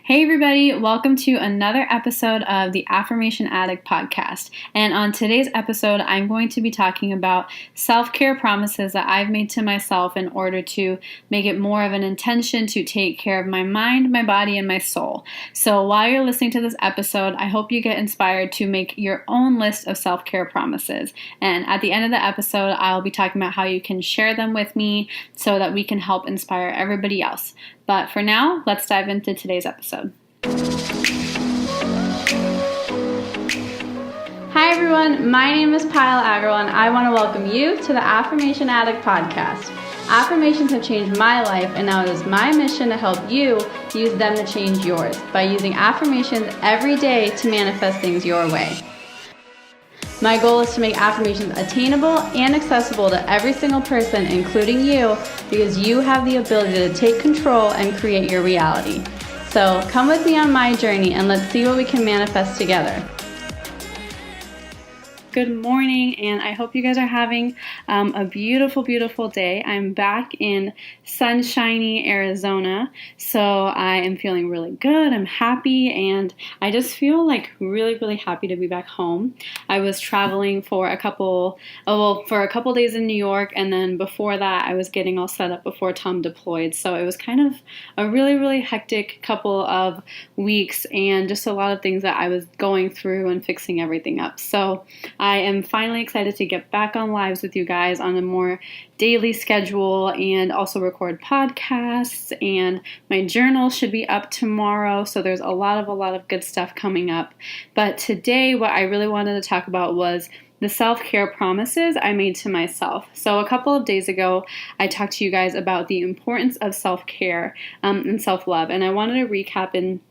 Hey everybody, welcome to another episode of the Affirmation Addict podcast. And on today's episode, I'm going to be talking about self-care promises that I've made to myself in order to make it more of an intention to take care of my mind, my body, and my soul. So while you're listening to this episode, I hope you get inspired to make your own list of self-care promises. And at the end of the episode, I'll be talking about how you can share them with me so that we can help inspire everybody else. But for now, let's dive into today's episode. Hi everyone, my name is Payal Agarwal and I want to welcome you to the Affirmation Addict podcast. Affirmations have changed my life and now it is my mission to help you use them to change yours by using affirmations every day to manifest things your way. My goal is to make affirmations attainable and accessible to every single person, including you, because you have the ability to take control and create your reality. So come with me on my journey and let's see what we can manifest together. Good morning, and I hope you guys are having a beautiful, beautiful day. I'm back in sunshiny Arizona, so I am feeling really good. I'm happy, and I just feel like really, really happy to be back home. I was traveling for a couple days in New York, and then before that, I was getting all set up before Tom deployed. So it was kind of a really, really hectic couple of weeks, and just a lot of things that I was going through and fixing everything up. So I am finally excited to get back on lives with you guys on a more daily schedule and also record podcasts, and my journal should be up tomorrow, so there's a lot of good stuff coming up. But today what I really wanted to talk about was the self-care promises I made to myself. So a couple of days ago, I talked to you guys about the importance of self-care and self-love, and I wanted to recap and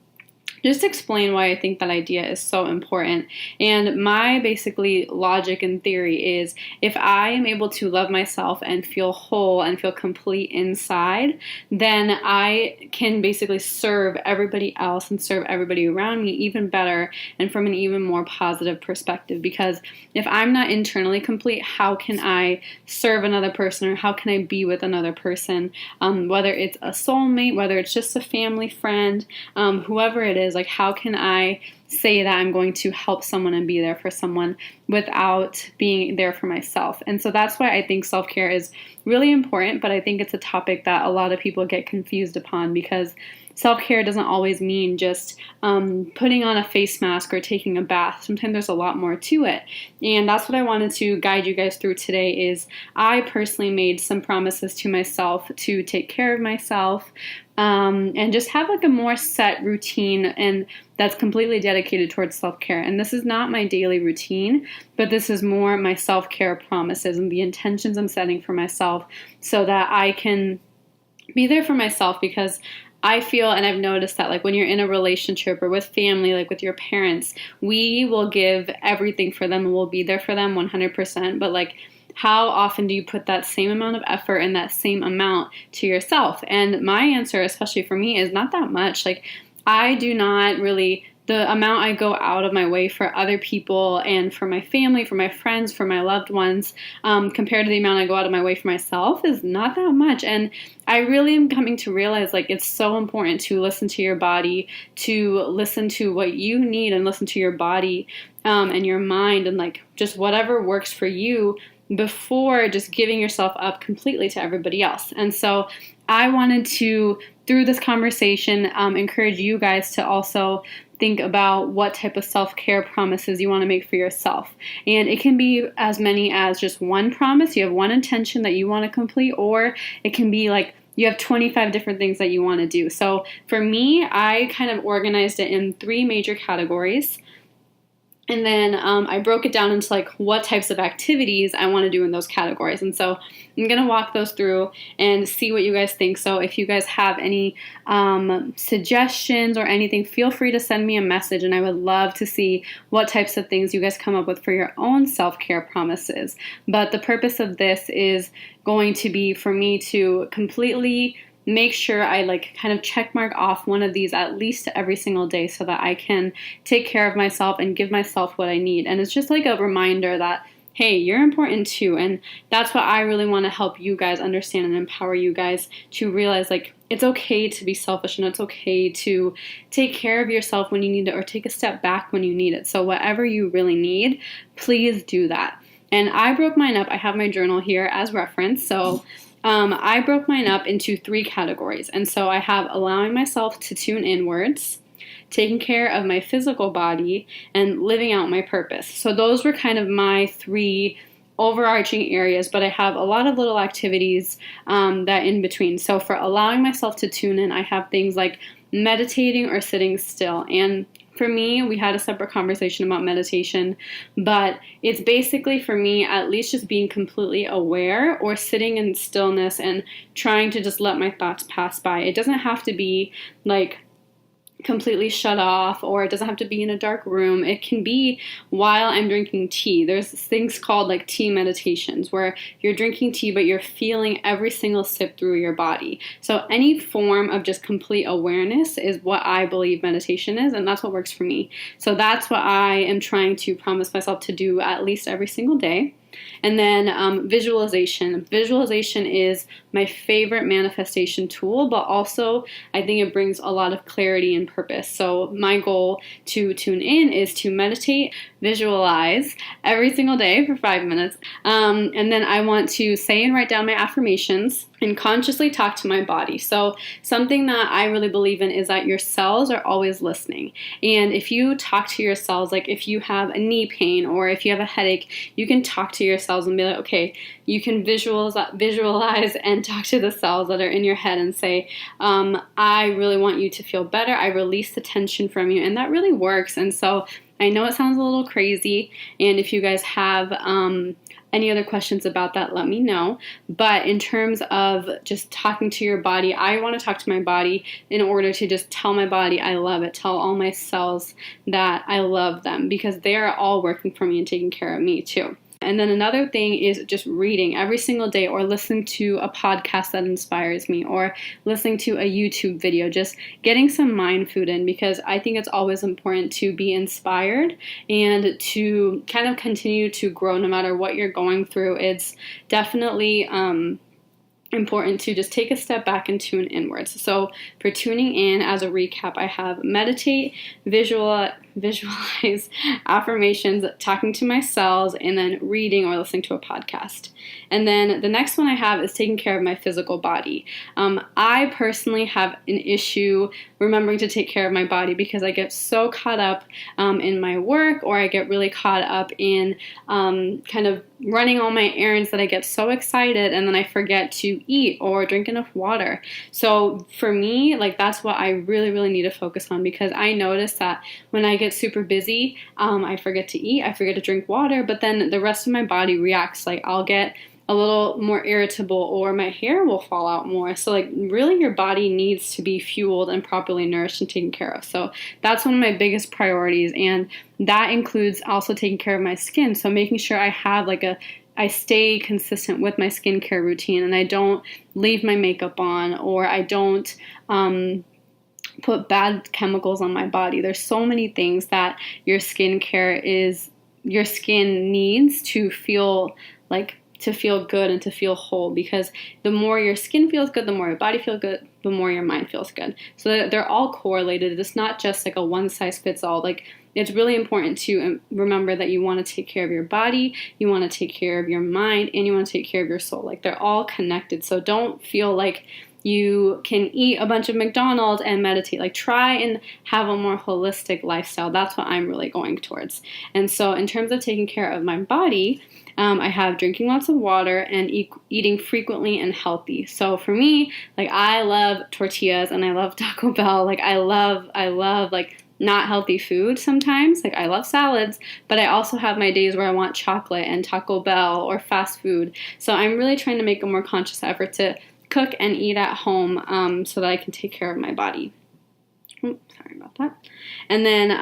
just explain why I think that idea is so important. And my basically logic and theory is if I am able to love myself and feel whole and feel complete inside, then I can basically serve everybody else and serve everybody around me even better and from an even more positive perspective. Because if I'm not internally complete, how can I serve another person, or how can I be with another person? Whether it's a soulmate, whether it's just a family friend, whoever it is, like how can I say that I'm going to help someone and be there for someone without being there for myself? And so that's why I think self-care is really important, but I think it's a topic that a lot of people get confused upon, because self-care doesn't always mean just putting on a face mask or taking a bath. Sometimes there's a lot more to it. And that's what I wanted to guide you guys through today is I personally made some promises to myself to take care of myself and just have like a more set routine and that's completely dedicated towards self-care. And this is not my daily routine, but this is more my self-care promises and the intentions I'm setting for myself so that I can be there for myself, because I feel, and I've noticed that like when you're in a relationship or with family, like with your parents, we will give everything for them and we'll be there for them 100%. But like, how often do you put that same amount of effort and that same amount to yourself? And my answer, especially for me, is not that much. Like, I do not really, the amount I go out of my way for other people and for my family, for my friends, for my loved ones, compared to the amount I go out of my way for myself is not that much. And I really am coming to realize like it's so important to listen to your body, to listen to what you need and listen to your body and your mind and like just whatever works for you before just giving yourself up completely to everybody else. And so I wanted to, through this conversation, encourage you guys to also think about what type of self-care promises you want to make for yourself. And it can be as many as just one promise. You have one intention that you want to complete, or it can be like you have 25 different things that you want to do. So for me, I kind of organized it in 3 major categories. And then I broke it down into like what types of activities I want to do in those categories. And so I'm going to walk those through and see what you guys think. So if you guys have any suggestions or anything, feel free to send me a message. And I would love to see what types of things you guys come up with for your own self-care promises. But the purpose of this is going to be for me to completely make sure I like kind of check mark off one of these at least every single day so that I can take care of myself and give myself what I need. And it's just like a reminder that, hey, you're important too. And that's what I really want to help you guys understand and empower you guys to realize, like, it's okay to be selfish, and it's okay to take care of yourself when you need it, or take a step back when you need it. So whatever you really need, please do that. And I broke mine up. I have my journal here as reference. So I broke mine up into 3 categories. And so I have allowing myself to tune inwards, taking care of my physical body, and living out my purpose. So those were kind of my 3 overarching areas, but I have a lot of little activities that in between. So for allowing myself to tune in, I have things like meditating or sitting still. And for me, we had a separate conversation about meditation, but it's basically for me at least just being completely aware or sitting in stillness and trying to just let my thoughts pass by. It doesn't have to be like completely shut off, or it doesn't have to be in a dark room. It can be while I'm drinking tea. There's things called like tea meditations where you're drinking tea but you're feeling every single sip through your body. So any form of just complete awareness is what I believe meditation is, and that's what works for me. So that's what I am trying to promise myself to do at least every single day. And then visualization. Visualization is my favorite manifestation tool, but also I think it brings a lot of clarity and purpose. So my goal to tune in is to meditate, visualize every single day for 5 minutes. And then I want to say and write down my affirmations and consciously talk to my body. So something that I really believe in is that your cells are always listening. And if you talk to your cells, like if you have a knee pain or if you have a headache, you can talk to your cells and be like, okay, you can visualize and talk to the cells that are in your head and say, I really want you to feel better. I release the tension from you. And that really works. And so I know it sounds a little crazy. And if you guys have any other questions about that, let me know. But in terms of just talking to your body, I want to talk to my body in order to just tell my body I love it, tell all my cells that I love them, because they are all working for me and taking care of me too. And then another thing is just reading every single day, or listening to a podcast that inspires me, or listening to a YouTube video, just getting some mind food in, because I think it's always important to be inspired and to kind of continue to grow no matter what you're going through. It's definitely important to just take a step back and tune inwards. So for tuning in, as a recap, I have meditate, visualize, affirmations, talking to my cells, and then reading or listening to a podcast. And then the next one I have is taking care of my physical body. I personally have an issue remembering to take care of my body because I get so caught up in my work, or I get really caught up in kind of running all my errands that I get so excited and then I forget to eat or drink enough water. So for me, like that's what I really, really need to focus on, because I notice that when I get super busy, I forget to eat, I forget to drink water, but then the rest of my body reacts. Like I'll get a little more irritable, or my hair will fall out more. So like really your body needs to be fueled and properly nourished and taken care of. So that's one of my biggest priorities, and that includes also taking care of my skin. So making sure I have I stay consistent with my skincare routine, and I don't leave my makeup on, or I don't put bad chemicals on my body. There's so many things that your skin needs to feel good and to feel whole, because the more your skin feels good, the more your body feels good, the more your mind feels good. So they're all correlated. It's not just like a one size fits all. Like it's really important to remember that you want to take care of your body, you want to take care of your mind, and you want to take care of your soul. Like they're all connected. So don't feel like you can eat a bunch of McDonald's and meditate. Like try and have a more holistic lifestyle. That's what I'm really going towards. And so in terms of taking care of my body, I have drinking lots of water and eating frequently and healthy. So for me, like I love tortillas and I love Taco Bell. Like I love like not healthy food sometimes. Like I love salads, but I also have my days where I want chocolate and Taco Bell or fast food. So I'm really trying to make a more conscious effort to cook and eat at home so that I can take care of my body. Sorry about that. And then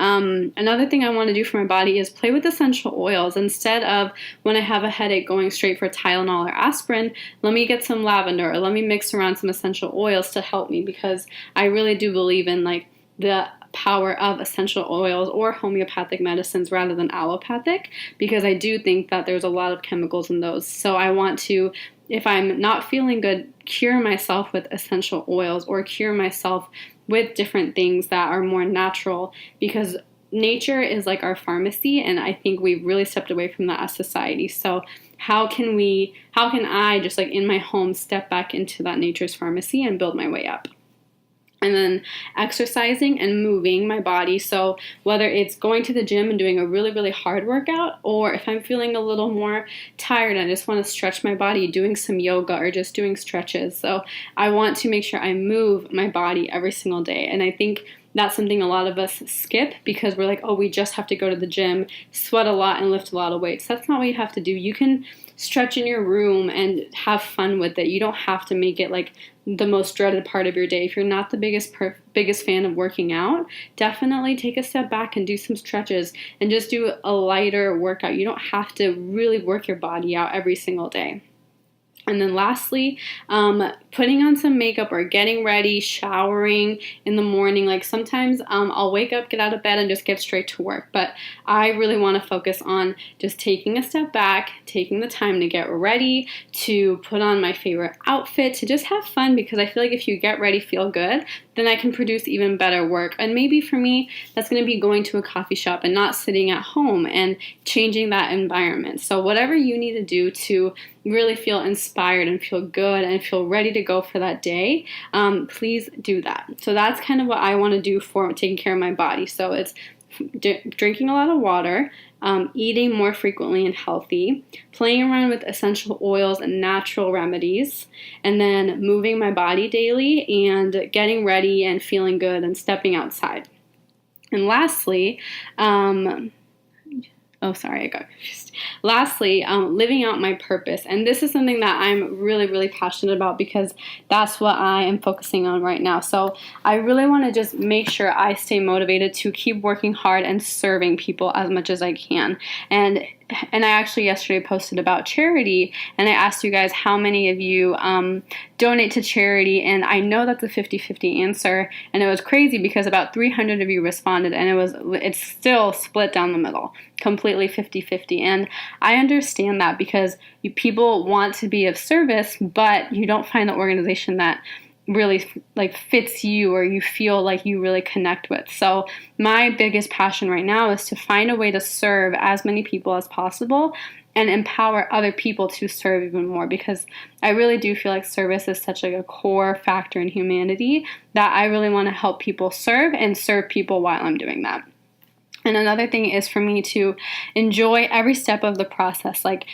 another thing I want to do for my body is play with essential oils. Instead of when I have a headache going straight for Tylenol or aspirin, let me get some lavender, or let me mix around some essential oils to help me, because I really do believe in like the power of essential oils or homeopathic medicines rather than allopathic, because I do think that there's a lot of chemicals in those. So I want to if I'm not feeling good, cure myself with essential oils or cure myself with different things that are more natural, because nature is like our pharmacy, and I think we've really stepped away from that as society. So how can I just like in my home step back into that nature's pharmacy and build my way up? And then exercising and moving my body. So whether it's going to the gym and doing a really, really hard workout, or if I'm feeling a little more tired and I just want to stretch my body, doing some yoga or just doing stretches. So I want to make sure I move my body every single day. And I think that's something a lot of us skip because we're like, oh, we just have to go to the gym, sweat a lot, and lift a lot of weights. That's not what you have to do. You can stretch in your room and have fun with it. You don't have to make it like the most dreaded part of your day. If you're not the biggest fan of working out, definitely take a step back and do some stretches and just do a lighter workout. You don't have to really work your body out every single day. And then lastly, putting on some makeup or getting ready, showering in the morning. Like sometimes I'll wake up, get out of bed, and just get straight to work. But I really want to focus on just taking a step back, taking the time to get ready, to put on my favorite outfit, to just have fun, because I feel like if you get ready, feel good, then I can produce even better work. And maybe for me, that's going to be going to a coffee shop and not sitting at home and changing that environment. So whatever you need to do to really feel inspired and feel good and feel ready to go for that day, please do that. So that's kind of what I want to do for taking care of my body. So it's drinking a lot of water, eating more frequently and healthy, playing around with essential oils and natural remedies, and then moving my body daily and getting ready and feeling good and stepping outside. And lastly, living out my purpose. And this is something that I'm really, really passionate about because that's what I am focusing on right now. So I really want to just make sure I stay motivated to keep working hard and serving people as much as I can. And I actually yesterday posted about charity, and I asked you guys how many of you donate to charity, and I know that's a 50-50 answer, and it was crazy because about 300 of you responded, and it's still split down the middle, completely 50-50, and I understand that because people want to be of service, but you don't find the organization that really like fits you or you feel like you really connect with. So my biggest passion right now is to find a way to serve as many people as possible and empower other people to serve even more, because I really do feel like service is such like a core factor in humanity that I really want to help people serve and serve people while I'm doing that. And another thing is for me to enjoy every step of the process. Like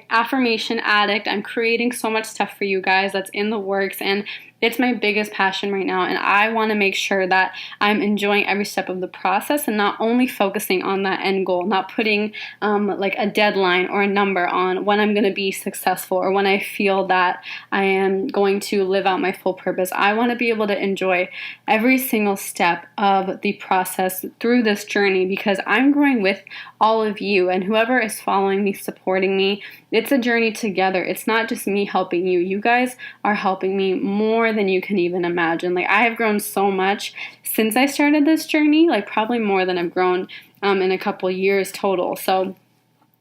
Affirmation Addict, I'm creating so much stuff for you guys that's in the works, and it's my biggest passion right now, and I want to make sure that I'm enjoying every step of the process and not only focusing on that end goal, not putting like a deadline or a number on when I'm going to be successful or when I feel that I am going to live out my full purpose. I want to be able to enjoy every single step of the process through this journey, because I'm growing with all of you, and whoever is following me, supporting me, it's a journey together. It's not just me helping you. You guys are helping me more than you can even imagine. Like, I have grown so much since I started this journey, like probably more than I've grown in a couple years total. So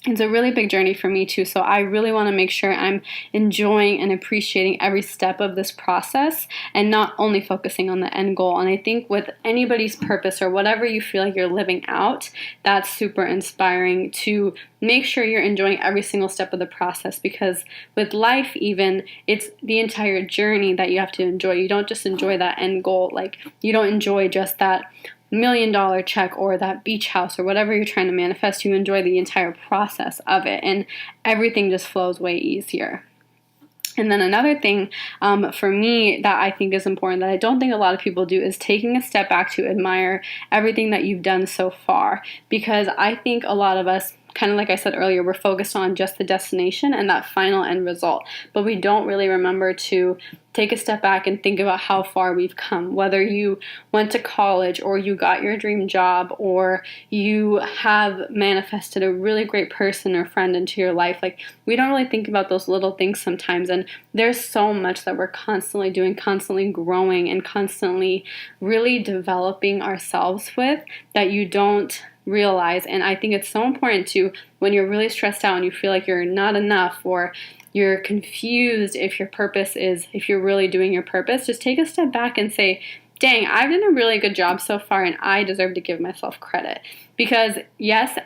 it's a really big journey for me too. So I really want to make sure I'm enjoying and appreciating every step of this process and not only focusing on the end goal. And I think with anybody's purpose or whatever you feel like you're living out, that's super inspiring to make sure you're enjoying every single step of the process, because with life even, it's the entire journey that you have to enjoy. You don't just enjoy that end goal. Like, you don't enjoy just that $1 million check or that beach house or whatever you're trying to manifest. You enjoy the entire process of it, and everything just flows way easier. And then another thing for me that I think is important that I don't think a lot of people do is taking a step back to admire everything that you've done so far, because I think a lot of us, kind of like I said earlier, we're focused on just the destination and that final end result, but we don't really remember to take a step back and think about how far we've come. Whether you went to college or you got your dream job or you have manifested a really great person or friend into your life, like, we don't really think about those little things sometimes, and there's so much that we're constantly doing, constantly growing, and constantly really developing ourselves with that you don't realize. And I think it's so important to, when you're really stressed out and you feel like you're not enough or you're confused if if you're really doing your purpose, just take a step back and say, dang, I've done a really good job so far and I deserve to give myself credit. Because yes,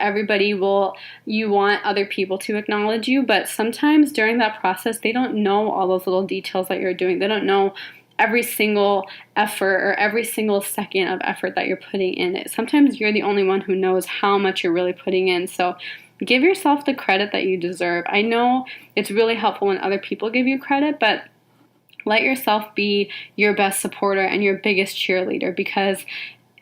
you want other people to acknowledge you, but sometimes during that process, they don't know all those little details that you're doing. They don't know every single effort or every single second of effort that you're putting in it. Sometimes you're the only one who knows how much you're really putting in. So give yourself the credit that you deserve. I know it's really helpful when other people give you credit, but let yourself be your best supporter and your biggest cheerleader, because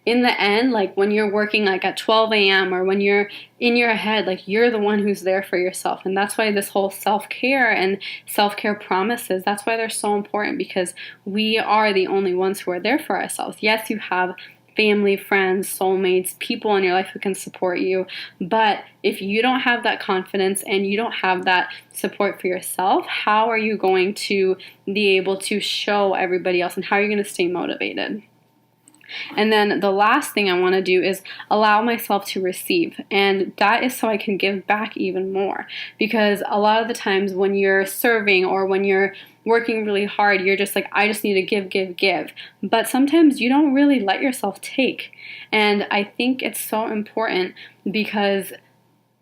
in the end, like when you're working like at 12 a.m. or when you're in your head, like you're the one who's there for yourself. And that's why this whole self-care and self-care promises, that's why they're so important, because we are the only ones who are there for ourselves. Yes, you have family, friends, soulmates, people in your life who can support you. But if you don't have that confidence and you don't have that support for yourself, how are you going to be able to show everybody else, and how are you going to stay motivated? And then the last thing I want to do is allow myself to receive. And that is so I can give back even more. Because a lot of the times when you're serving or when you're working really hard, you're just like, I just need to give. But sometimes you don't really let yourself take. And I think it's so important, because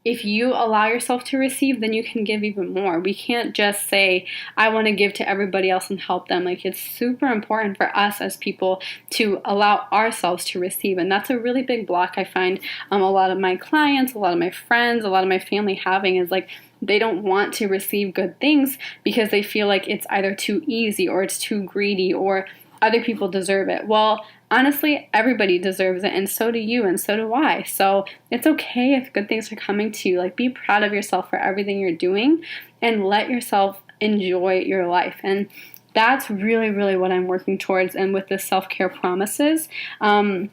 if you allow yourself to receive, then you can give even more. We can't just say, I want to give to everybody else and help them. Like, it's super important for us as people to allow ourselves to receive. And that's a really big block I find a lot of my clients, a lot of my friends, a lot of my family having, is like, they don't want to receive good things because they feel like it's either too easy or it's too greedy or other people deserve it. Well, honestly, everybody deserves it, and so do you, and so do I. So it's okay if good things are coming to you. Like, be proud of yourself for everything you're doing and let yourself enjoy your life. And that's really, really what I'm working towards. And with the self-care promises, I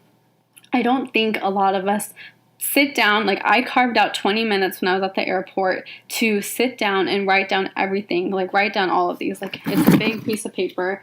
don't think a lot of us sit down. Like, I carved out 20 minutes when I was at the airport to sit down and write down everything, like write down all of these. Like, it's a big piece of paper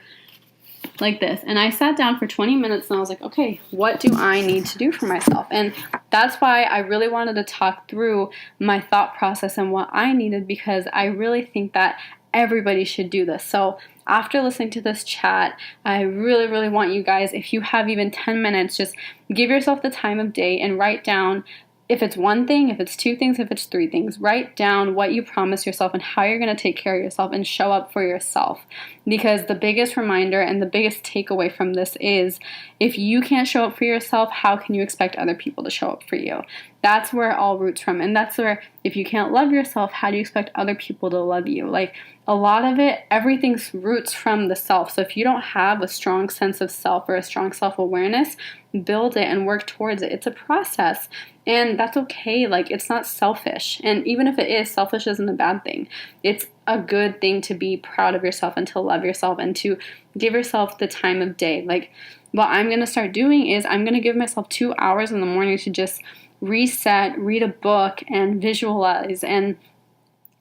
like this. And I sat down for 20 minutes and I was like, okay, what do I need to do for myself? And that's why I really wanted to talk through my thought process and what I needed, because I really think that everybody should do this. So after listening to this chat, I really, really want you guys, if you have even 10 minutes, just give yourself the time of day and write down, if it's one thing, if it's two things, if it's three things, write down what you promise yourself and how you're going to take care of yourself and show up for yourself. Because the biggest reminder and the biggest takeaway from this is, if you can't show up for yourself, how can you expect other people to show up for you? That's where it all roots from. And that's where, if you can't love yourself, how do you expect other people to love you? Like, a lot of it, everything's roots from the self. So if you don't have a strong sense of self or a strong self-awareness, build it and work towards it. It's a process, and that's okay. Like, it's not selfish. And even if it is, selfish isn't a bad thing. It's a good thing to be proud of yourself and to love yourself and to give yourself the time of day. Like, what I'm going to start doing is I'm going to give myself 2 hours in the morning to just reset, read a book, and visualize and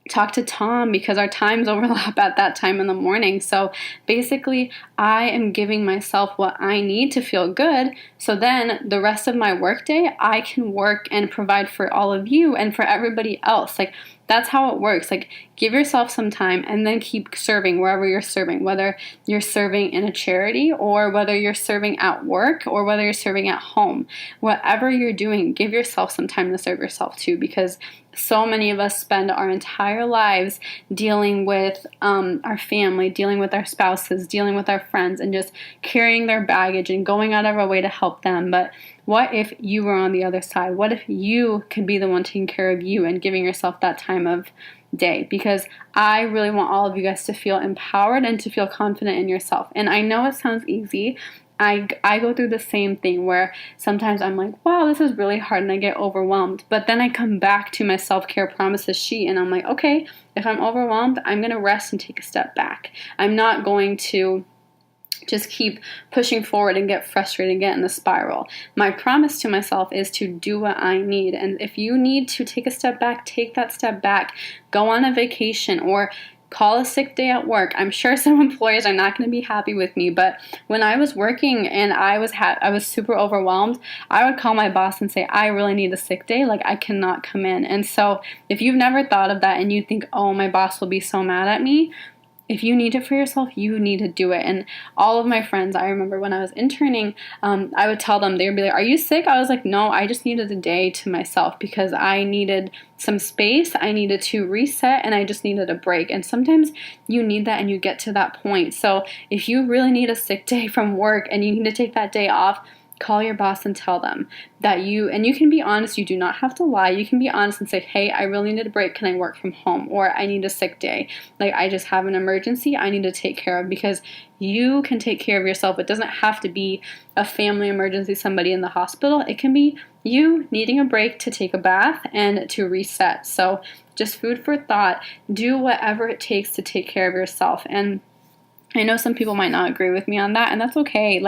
talk to Tom, because our times overlap at that time in the morning. So basically, I am giving myself what I need to feel good. So then the rest of my workday, I can work and provide for all of you and for everybody else. Like, that's how it works. Like, give yourself some time and then keep serving wherever you're serving, whether you're serving in a charity or whether you're serving at work or whether you're serving at home. Whatever you're doing, give yourself some time to serve yourself too, because so many of us spend our entire lives dealing with our family, dealing with our spouses, dealing with our friends, and just carrying their baggage and going out of our way to help them. But what if you were on the other side? What if you could be the one taking care of you and giving yourself that time of day? Because I really want all of you guys to feel empowered and to feel confident in yourself. And I know it sounds easy. I go through the same thing where sometimes I'm like, wow, this is really hard, and I get overwhelmed. But then I come back to my self-care promises sheet and I'm like, okay, if I'm overwhelmed, I'm going to rest and take a step back. I'm not going to just keep pushing forward and get frustrated and get in the spiral. My promise to myself is to do what I need. And if you need to take a step back, take that step back. Go on a vacation or call a sick day at work. I'm sure some employers are not going to be happy with me, but when I was working and I was super overwhelmed, I would call my boss and say, I really need a sick day. Like, I cannot come in. And so if you've never thought of that and you think, oh, my boss will be so mad at me, if you need it for yourself, you need to do it. And all of my friends, I remember when I was interning, I would tell them, they would be like, are you sick? I was like, no, I just needed a day to myself because I needed some space. I needed to reset and I just needed a break. And sometimes you need that and you get to that point. So if you really need a sick day from work and you need to take that day off, call your boss and tell them that you can be honest. You do not have to lie. You can be honest and say, hey, I really need a break. Can I work from home? Or I need a sick day. Like, I just have an emergency I need to take care of, because you can take care of yourself. It doesn't have to be a family emergency, somebody in the hospital. It can be you needing a break to take a bath and to reset. So just food for thought. Do whatever it takes to take care of yourself. And I know some people might not agree with me on that, and that's okay.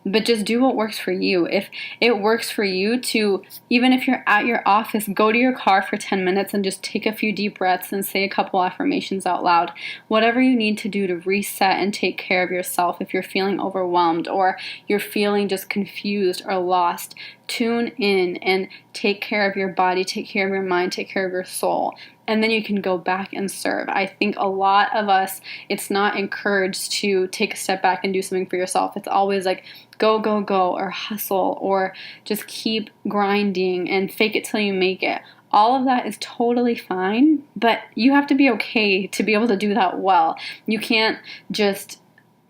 But just do what works for you. If it works for you to, even if you're at your office, go to your car for 10 minutes and just take a few deep breaths and say a couple affirmations out loud. Whatever you need to do to reset and take care of yourself. If you're feeling overwhelmed or you're feeling just confused or lost, tune in and take care of your body, take care of your mind, take care of your soul. And then you can go back and serve. I think a lot of us, it's not encouraged to take a step back and do something for yourself. It's always like, go, go, go, or hustle, or just keep grinding and fake it till you make it. All of that is totally fine, but you have to be okay to be able to do that well. You can't just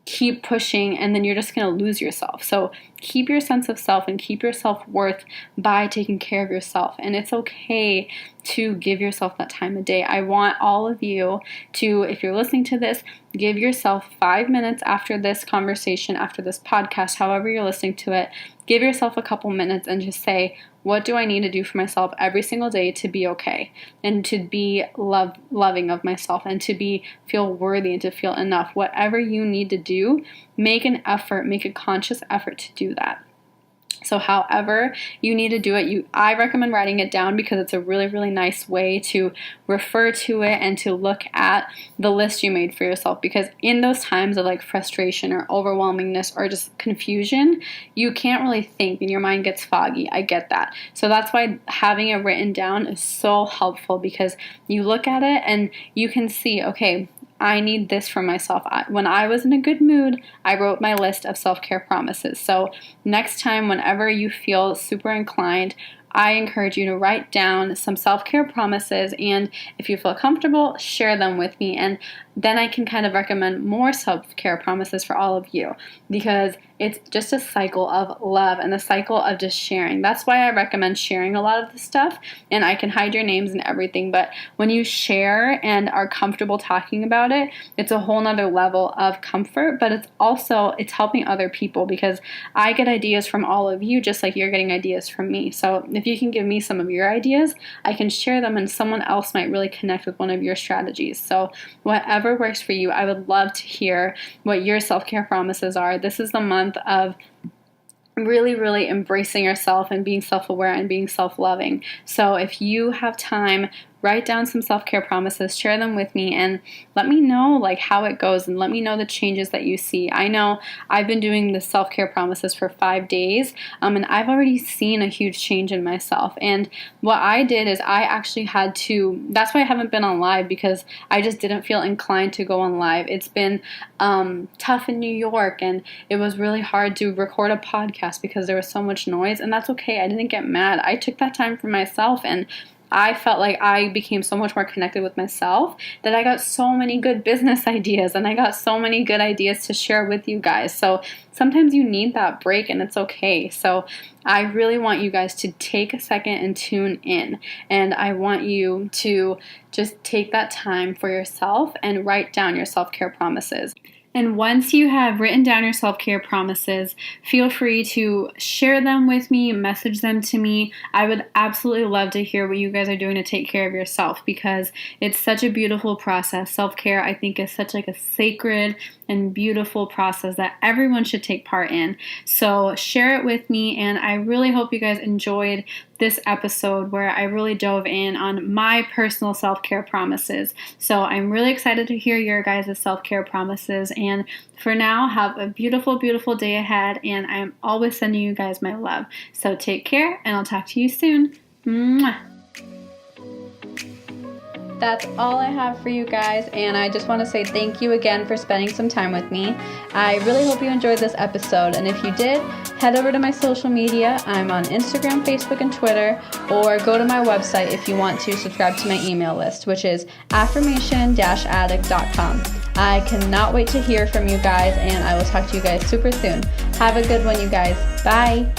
keep pushing and then you're just going to lose yourself. So keep your sense of self and keep your self-worth by taking care of yourself. And it's okay to give yourself that time of day. I want all of you to, if you're listening to this, give yourself 5 minutes after this conversation, after this podcast, however you're listening to it, give yourself a couple minutes and just say, what do I need to do for myself every single day to be okay and to be loving of myself and to feel worthy and to feel enough? Whatever you need to do, make an effort, make a conscious effort to do that. So however you need to do it, I recommend writing it down because it's a really, really nice way to refer to it and to look at the list you made for yourself. Because in those times of like frustration or overwhelmingness or just confusion, you can't really think and your mind gets foggy. I get that. So that's why having it written down is so helpful, because you look at it and you can see, okay, I need this for myself. When I was in a good mood, I wrote my list of self-care promises. So next time, whenever you feel super inclined, I encourage you to write down some self-care promises, and if you feel comfortable, share them with me, and then I can kind of recommend more self-care promises for all of you, because it's just a cycle of love and a cycle of just sharing. That's why I recommend sharing a lot of this stuff, and I can hide your names and everything, but when you share and are comfortable talking about it, it's a whole nother level of comfort, but it's helping other people, because I get ideas from all of you just like you're getting ideas from me. So if you can give me some of your ideas, I can share them and someone else might really connect with one of your strategies. So whatever works for you, I would love to hear what your self-care promises are. This is the month of really, really embracing yourself and being self-aware and being self-loving. So if you have time, write down some self-care promises, share them with me, and let me know like how it goes and let me know the changes that you see. I know I've been doing the self-care promises for 5 days, and I've already seen a huge change in myself. And what I did is I actually had to, that's why I haven't been on live, because I just didn't feel inclined to go on live. It's been tough in New York, and it was really hard to record a podcast because there was so much noise, and that's okay. I didn't get mad. I took that time for myself, and I felt like I became so much more connected with myself that I got so many good business ideas and I got so many good ideas to share with you guys. So sometimes you need that break and it's okay. So I really want you guys to take a second and tune in. And I want you to just take that time for yourself and write down your self-care promises. And once you have written down your self-care promises, feel free to share them with me, message them to me. I would absolutely love to hear what you guys are doing to take care of yourself, because it's such a beautiful process. Self-care, I think, is such like a sacred and beautiful process that everyone should take part in. So share it with me, and I really hope you guys enjoyed this episode where I really dove in on my personal self-care promises. So I'm really excited to hear your guys' self-care promises. And for now, have a beautiful, beautiful day ahead. And I'm always sending you guys my love. So take care, and I'll talk to you soon. Mwah. That's all I have for you guys, and I just want to say thank you again for spending some time with me. I really hope you enjoyed this episode, and if you did, head over to my social media. I'm on Instagram, Facebook, and Twitter, or go to my website if you want to subscribe to my email list, which is affirmation-addict.com. I cannot wait to hear from you guys, and I will talk to you guys super soon. Have a good one, you guys. Bye!